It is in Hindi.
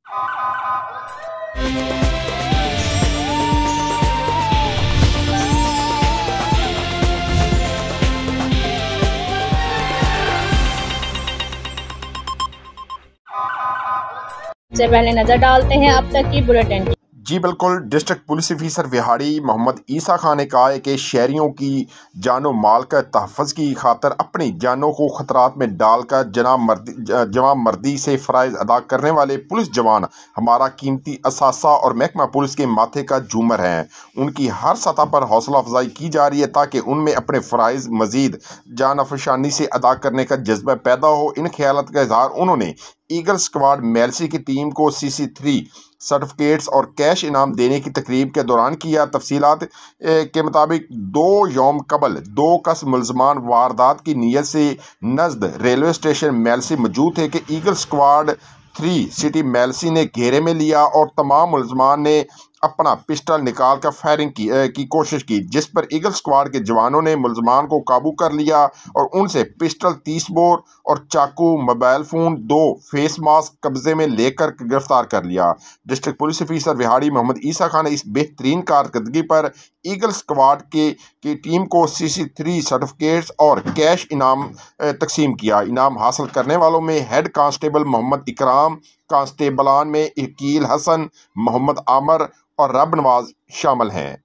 से पहले नजर डालते हैं अब तक की बुलेटिन। जी बिल्कुल। District police officer Vehari Mohammad Isa Khan ने कहा है कि शहरियों की जानो माल का तहफ़्फ़ुज़ की खातर अपनी जानों को ख़तरात में डालकर जवाब मर्दी से फ़राइज़ अदा करने वाले पुलिस जवान हमारा कीमती असासा और महकमा पुलिस के माथे का झूमर हैं। उनकी हर सतह पर हौसला अफजाई की जा रही है ताकि उनमें अपने फ़राइज़ मज़ीद जान अफशानी से अदा करने का जज्बा पैदा हो। इन ख्यालात का इज़हार उन्होंने ईगल स्क्वाड मेलसी की टीम को CC3 सर्टिफिकेट्स और कैश इनाम देने की तकरीब के दौरान किया। तफसीलात के मुताबिक 2 यौम कबल 2 कस मुलजमान वारदात की नीयत से नज़द रेलवे स्टेशन मेलसी मौजूद थे कि ईगल स्क्वाड 3 सिटी मेलसी ने घेरे में लिया और तमाम मुलजमान ने अपना पिस्टल निकाल कर फायरिंग की कोशिश की, जिस पर ईगल स्क्वाड के जवानों ने मुलजमान को काबू कर लिया और उनसे पिस्टल 30 बोर और चाकू, मोबाइल फ़ोन, 2 फेस मास्क कब्जे में लेकर गिरफ्तार कर लिया। District police officer Vehari Mohammad Isa Khan ने इस बेहतरीन कारकर्दगी पर ईगल स्क्वाड की टीम को CC3 सर्टिफिकेट्स और कैश इनाम तकसीम किया। इनाम हासिल करने वालों में हेड कांस्टेबल मोहम्मद इकराम, कांस्टेबलान में इकील हसन, मोहम्मद आमर और रब नवाज शामिल हैं।